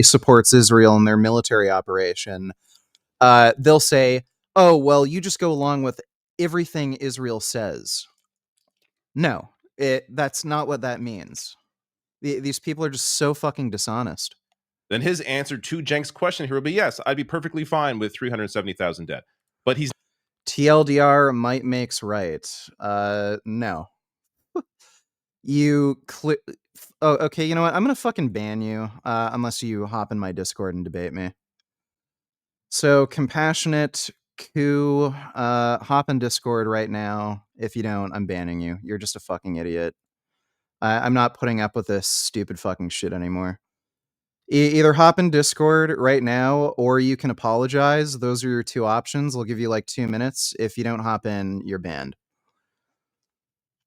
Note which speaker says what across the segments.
Speaker 1: supports Israel in their military operation, they'll say, "Oh, well, you just go along with everything Israel says." No, that's not what that means. These people are just so fucking dishonest.
Speaker 2: Then his answer to Cenk's question here would be, yes, I'd be perfectly fine with 370,000 dead. But he's
Speaker 1: TLDR, might makes right. No. You Oh, okay, you know what? I'm gonna fucking ban you, unless you hop in my Discord and debate me. So, compassionate coup, hop in Discord right now. If you don't, I'm banning you. You're just a fucking idiot. I'm not putting up with this stupid fucking shit anymore. Either hop in Discord right now, or you can apologize. Those are your two options. I'll give you like 2 minutes. If you don't hop in, you're banned.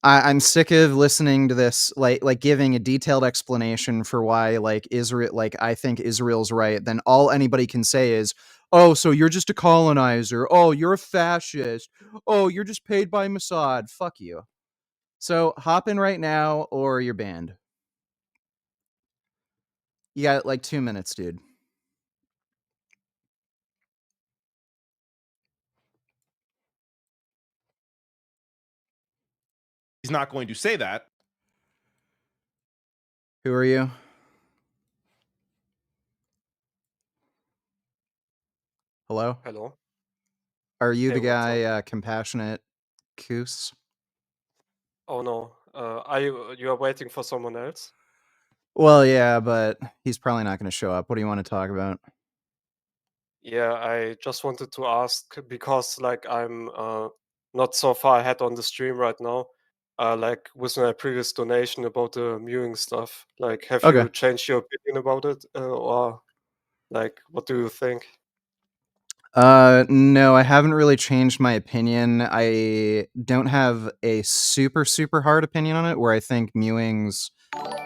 Speaker 1: I'm sick of listening to this, like giving a detailed explanation for why, like, Israel, like, I think Israel's right. Then all anybody can say is, "Oh, so you're just a colonizer. Oh, you're a fascist. Oh, you're just paid by Mossad." Fuck you. So hop in right now, or you're banned. You got like 2 minutes, dude.
Speaker 2: not going to say that.
Speaker 1: Who are you? Hello?
Speaker 3: Hello.
Speaker 1: Are you
Speaker 3: Hey,
Speaker 1: the
Speaker 3: what's up?
Speaker 1: guy, compassionate Koos?
Speaker 3: Oh no. Are you are waiting for someone else?
Speaker 1: Well, yeah, but he's probably not going to show up. What do you want to talk about?
Speaker 3: Yeah, I just wanted to ask because like I'm not so far ahead on the stream right now. Like with my previous donation about the mewing stuff. Like, have
Speaker 1: Okay.
Speaker 3: you changed your opinion about it, or like what do you think?
Speaker 1: No, I haven't really changed my opinion. I don't have a super hard opinion on it where I think mewing's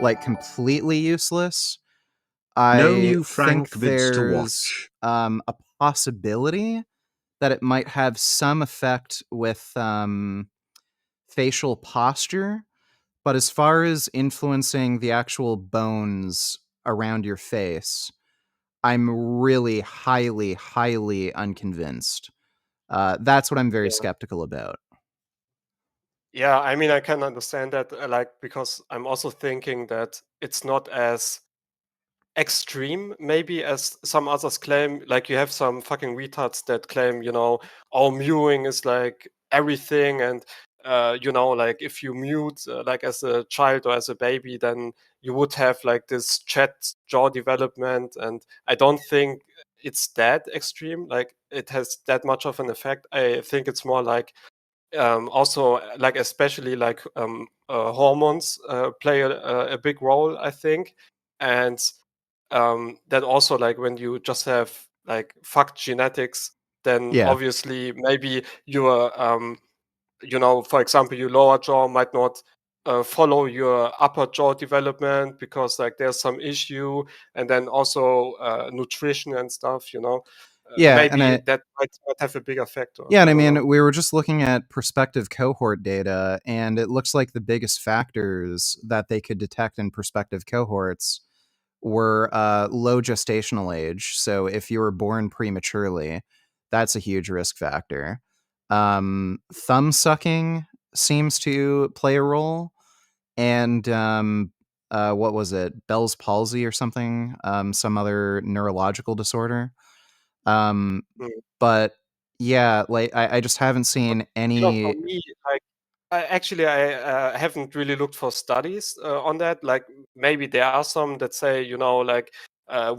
Speaker 1: like completely useless.
Speaker 4: No
Speaker 1: I
Speaker 4: new
Speaker 1: think
Speaker 4: Frank vids to
Speaker 1: there's
Speaker 4: watch.
Speaker 1: a possibility that it might have some effect with facial posture, but as far as influencing the actual bones around your face, I'm really highly unconvinced. That's what I'm very
Speaker 3: Yeah.
Speaker 1: skeptical about.
Speaker 3: Yeah, I mean I can understand that, like because I'm also thinking that it's not as extreme maybe as some others claim. Like you have some fucking retards that claim, oh, mewing is like everything, and like if you mute like as a child or as a baby, then you would have like this chat jaw development, and I don't think it's that extreme, like it has that much of an effect. I think it's more like also like especially like hormones play a big role, I think. And that also like when you just have like fucked genetics, then
Speaker 1: Yeah.
Speaker 3: obviously maybe your for example your lower jaw might not follow your upper jaw development because like there's some issue, and then also nutrition and stuff,
Speaker 1: Yeah, and
Speaker 3: maybe that might have a big effect, or
Speaker 1: yeah, and
Speaker 3: I
Speaker 1: I
Speaker 3: don't know.
Speaker 1: mean, we were just looking at prospective cohort data, and it looks like the biggest factors that they could detect in prospective cohorts were low gestational age. So if you were born prematurely, that's a huge risk factor. Thumb sucking seems to play a role, and what was it, Bell's palsy or something, some other neurological disorder. Um,
Speaker 3: Mm.
Speaker 1: but yeah, like I just haven't
Speaker 3: But,
Speaker 1: seen
Speaker 3: for
Speaker 1: any.
Speaker 3: me, like, I haven't really looked for studies on that. Like, maybe there are some that say, like,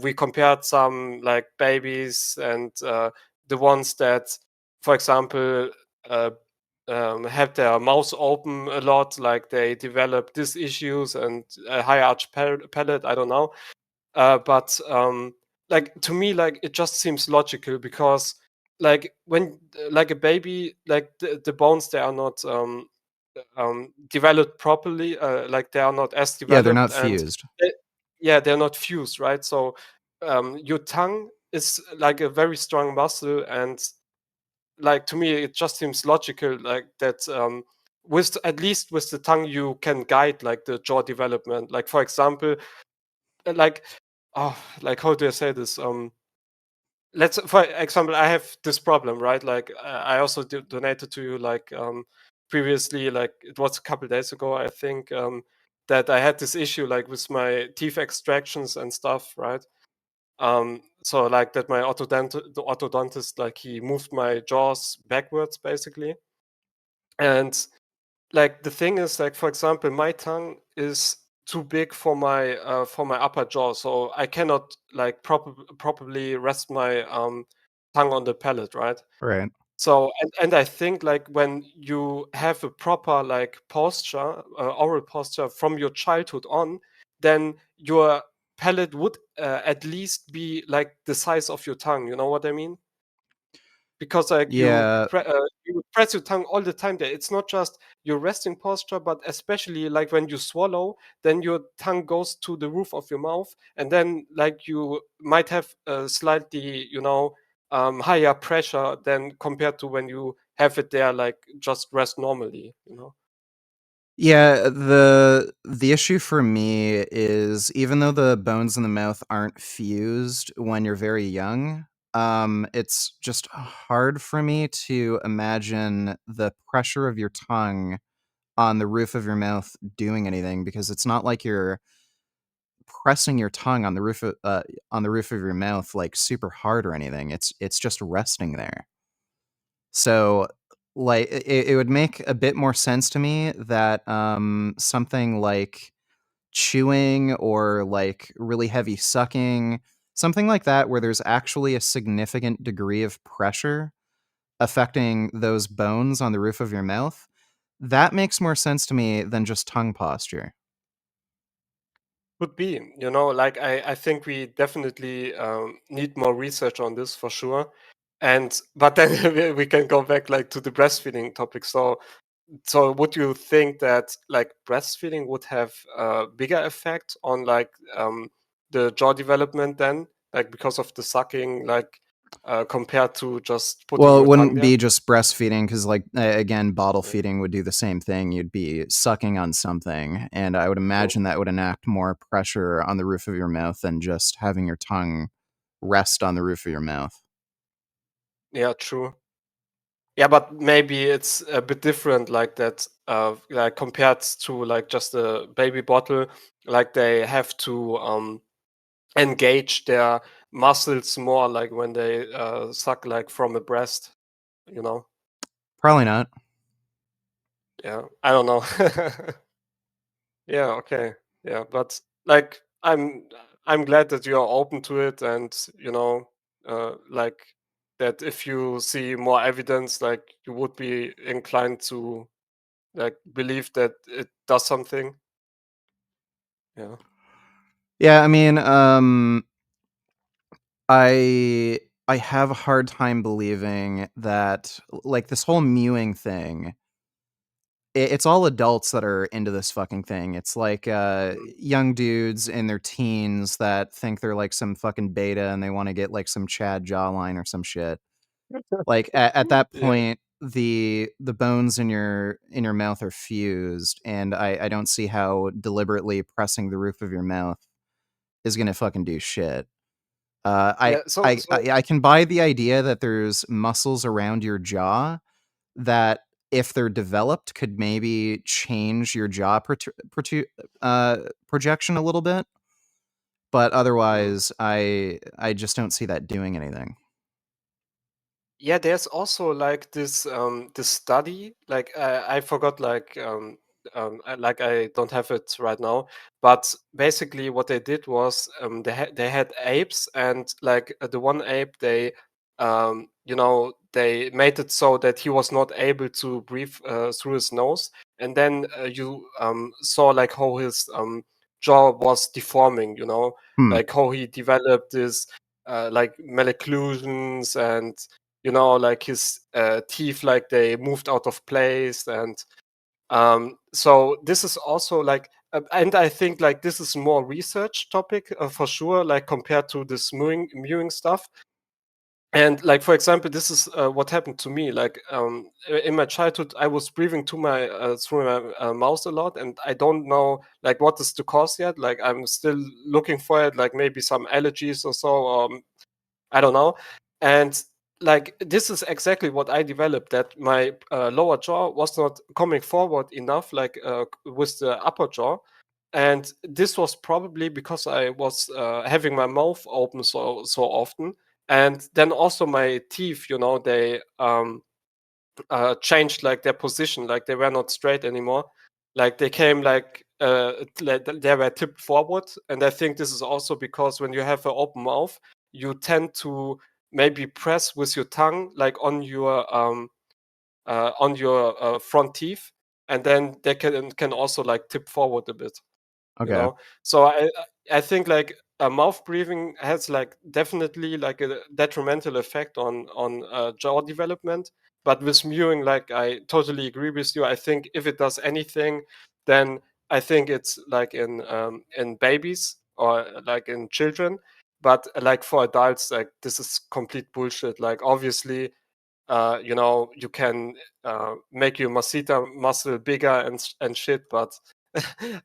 Speaker 3: we compared some like babies and the ones that, for example, uh, have their mouths open a lot, like they develop these issues and a high arch palate. I don't know, but like to me, like it just seems logical because like when like a baby, like the bones, they are not developed properly, like they are not as
Speaker 1: Yeah, they're
Speaker 3: developed,
Speaker 1: not
Speaker 3: and
Speaker 1: fused.
Speaker 3: yeah, they're not fused, right? So your tongue is like a very strong muscle, and like to me it just seems logical like that, with at least with the tongue you can guide like the jaw development. Like for example, like like how do I say this? Let's, for example, I have this problem, right? Like I also donated to you like previously, like it was a couple days ago, I think, that I had this issue like with my teeth extractions and stuff, right? So like that my the orthodontist, like he moved my jaws backwards basically. And like the thing is, like for example, my tongue is too big for my upper jaw, so I cannot like properly rest my tongue on the palate, right?
Speaker 1: Right.
Speaker 3: So and I think like when you have a proper like posture, oral posture from your childhood on, then your palate would at least be like the size of your tongue. You know what I mean? Because like
Speaker 1: Yeah.
Speaker 3: you press your tongue all the time there. It's not just your resting posture, but especially like when you swallow, then your tongue goes to the roof of your mouth, and then like you might have a slightly, higher pressure than compared to when you have it there like just rest normally, you know.
Speaker 1: Yeah, the issue for me is even though the bones in the mouth aren't fused when you're very young, it's just hard for me to imagine the pressure of your tongue on the roof of your mouth doing anything because it's not like you're pressing your tongue on the roof of your mouth like super hard or anything. It's just resting there. So, like, it would make a bit more sense to me that, something like chewing or, like, really heavy sucking, something like that where there's actually a significant degree of pressure affecting those bones on the roof of your mouth, that makes more sense to me than just tongue posture.
Speaker 3: Could be, like I think we definitely need more research on this for sure. And but then we can go back like to the breastfeeding topic. So would you think that like breastfeeding would have a bigger effect on like the jaw development then, like because of the sucking, like compared to just putting
Speaker 1: Well, it
Speaker 3: your tongue
Speaker 1: wouldn't
Speaker 3: there?
Speaker 1: be just breastfeeding because, like, again, bottle
Speaker 3: Yeah.
Speaker 1: feeding would do the same thing. You'd be sucking on something, and I would
Speaker 3: True.
Speaker 1: imagine that would enact more pressure on the roof of your mouth than just having your tongue rest on the roof of your mouth.
Speaker 3: Yeah, true. Yeah, but maybe it's a bit different like that, like compared to like just a baby bottle, like they have to engage their muscles more like when they suck like from a breast, you know?
Speaker 1: Probably not.
Speaker 3: Yeah, I don't know. Yeah, okay. Yeah, but like I'm glad that you are open to it, and like that if you see more evidence, like you would be inclined to like believe that it does something. Yeah.
Speaker 1: Yeah, I mean, I have a hard time believing that, like, this whole mewing thing, it's all adults that are into this fucking thing. It's like,
Speaker 3: Mm.
Speaker 1: young dudes in their teens that think they're, like, some fucking beta and they wanna get, like, some Chad jawline or some shit. Like, at that
Speaker 3: Yeah.
Speaker 1: point, the bones in your mouth are fused, and I don't see how deliberately pressing the roof of your mouth is gonna fucking do shit. Uh, I
Speaker 3: Yeah. So
Speaker 1: I can buy the idea that there's muscles around your jaw that, if they're developed, could maybe change your jaw projection a little bit, but
Speaker 3: mm.
Speaker 1: otherwise, I just don't see that doing anything.
Speaker 3: Yeah, there's also like this study, like I forgot like I don't have it right now, but basically what they did was they had apes, and like the one ape, they made it so that he was not able to breathe through his nose, and then you saw like how his jaw was deforming,
Speaker 1: Hmm.
Speaker 3: like how he developed this like malocclusions, and like his teeth, like they moved out of place. And so this is also like and I think like this is more research topic for sure, like compared to this mewing stuff. And like, for example, this is what happened to me. Like in my childhood, I was breathing through my mouth a lot, and I don't know like what is the cause yet. Like I'm still looking for it. Like maybe some allergies or so, or I don't know. And like this is exactly what I developed, that my lower jaw was not coming forward enough, like with the upper jaw. And this was probably because I was having my mouth open so often, and then also my teeth, they changed like their position, like they were not straight anymore, like they came like they were tipped forward. And I think this is also because when you have an open mouth, you tend to maybe press with your tongue like on your front teeth, and then they can also like tip forward a bit.
Speaker 1: Okay.
Speaker 3: So I think like mouth breathing has like definitely like a detrimental effect on jaw development. But with mewing, like I totally agree with you. I think if it does anything, then I think it's like in babies or like in children. But like for adults, like this is complete bullshit. Like obviously, you can make your masseter muscle bigger and shit, but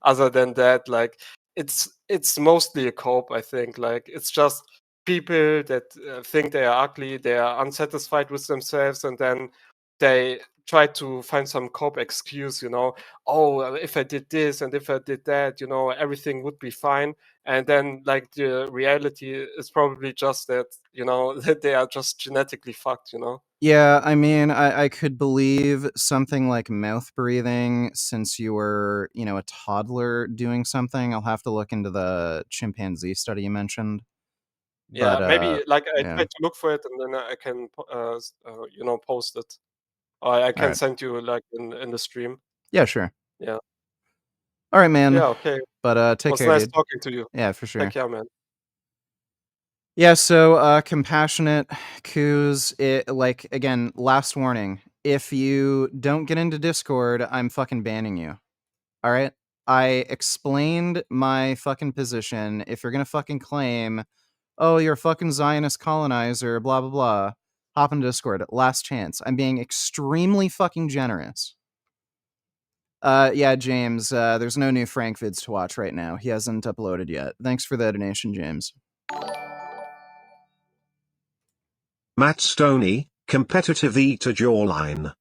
Speaker 3: other than that, like it's mostly a cope. I think like it's just people that think they are ugly, they are unsatisfied with themselves, and then they try to find some cope excuse. Oh, if I did this and if I did that, everything would be fine. And then like the reality is probably just that, that they are just genetically fucked.
Speaker 1: Yeah, I mean, I could believe something like mouth breathing since you were, a toddler doing something. I'll have to look into the chimpanzee study you mentioned.
Speaker 3: Yeah,
Speaker 1: But
Speaker 3: maybe like I
Speaker 1: yeah.
Speaker 3: try to look for it, and then I can post it, or I
Speaker 1: All
Speaker 3: can
Speaker 1: right.
Speaker 3: send you like in the stream.
Speaker 1: Yeah, sure.
Speaker 3: Yeah.
Speaker 1: All right, man.
Speaker 3: Yeah, okay.
Speaker 1: But take
Speaker 3: Was
Speaker 1: care,
Speaker 3: nice
Speaker 1: dude.
Speaker 3: talking to you.
Speaker 1: Yeah, for
Speaker 3: Take
Speaker 1: sure.
Speaker 3: care, man.
Speaker 1: Yeah, so compassionate coups, like again, last warning. If you don't get into Discord, I'm fucking banning you. All right? I explained my fucking position. If you're going to fucking claim, "Oh, you're a fucking Zionist colonizer, blah blah blah," hop into Discord. Last chance. I'm being extremely fucking generous. Yeah, James, there's no new Frank vids to watch right now. He hasn't uploaded yet. Thanks for the donation, James.
Speaker 5: Matt Stoney, competitive eater jawline.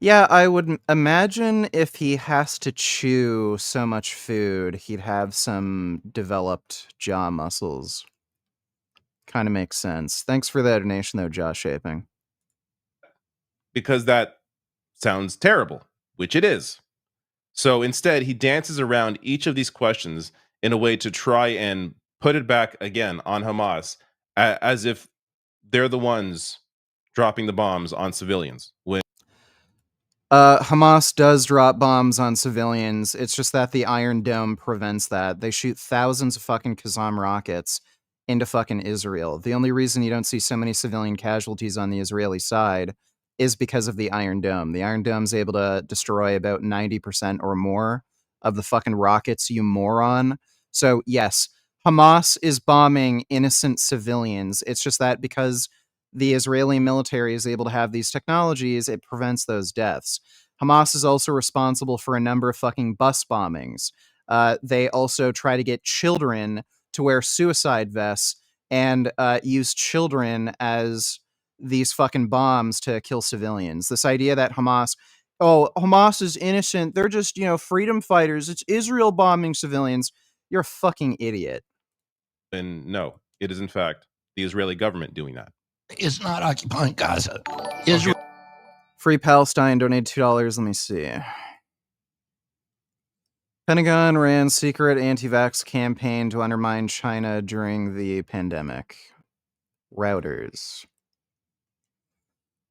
Speaker 1: Yeah, I would imagine if he has to chew so much food, he'd have some developed jaw muscles. Kind of makes sense. Thanks for the donation, though, Josh Shaping.
Speaker 2: Because that sounds terrible, which it is. So instead, he dances around each of these questions in a way to try and put it back again on Hamas, as if they're the ones dropping the bombs on civilians. When
Speaker 1: Hamas does drop bombs on civilians. It's just that the Iron Dome prevents that. They shoot thousands of fucking Qassam rockets into fucking Israel. The only reason you don't see so many civilian casualties on the Israeli side is because of the Iron Dome. The Iron Dome's able to destroy about 90% or more of the fucking rockets, you moron. So, yes, Hamas is bombing innocent civilians. It's just that because the Israeli military is able to have these technologies, it prevents those deaths. Hamas is also responsible for a number of fucking bus bombings. They also try to get children to wear suicide vests and use children as these fucking bombs to kill civilians. This idea that Hamas is innocent. They're just, freedom fighters. It's Israel bombing civilians. You're a fucking idiot.
Speaker 2: no, it is in fact the Israeli government doing that.
Speaker 4: Is not occupying Gaza. Israel.
Speaker 2: Okay.
Speaker 1: Free Palestine donated $2. Let me see. Pentagon ran secret anti-vax campaign to undermine China during the pandemic. Routers.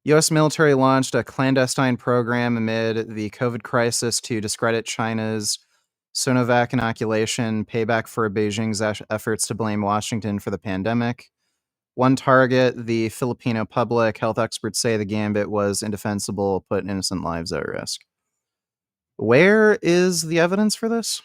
Speaker 1: U.S. military launched a clandestine program amid the COVID crisis to discredit China's Sinovac inoculation, payback for Beijing's efforts to blame Washington for the pandemic. One target, the Filipino public. Health experts say the gambit was indefensible, put innocent lives at risk. Where is the evidence for this?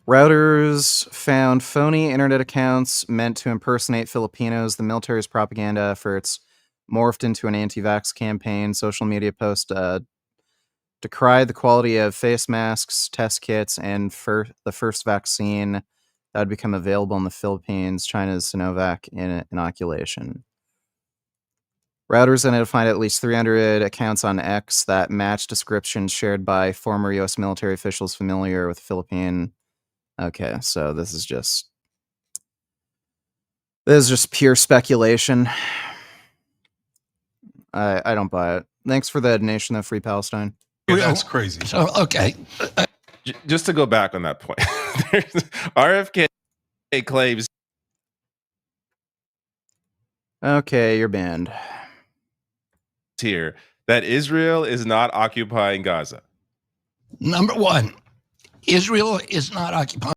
Speaker 1: Routers found phony internet accounts meant to impersonate Filipinos. The military's propaganda efforts morphed into an anti-vax campaign. Social media posts decried the quality of face masks, test kits, and the first vaccine that would become available in the Philippines, China's Sinovac inoculation. Routers identified at least 300 accounts on X that matched descriptions shared by former U.S. military officials familiar with the Philippine. Okay, so this is just pure speculation. I don't buy it. Thanks for the donation of Free Palestine.
Speaker 6: Yeah, that's crazy.
Speaker 4: So, okay.
Speaker 2: Just to go back on that point, RFK claims
Speaker 1: Okay, you're banned.
Speaker 2: here that Israel is not occupying Gaza.
Speaker 4: Number one, Israel is not occupying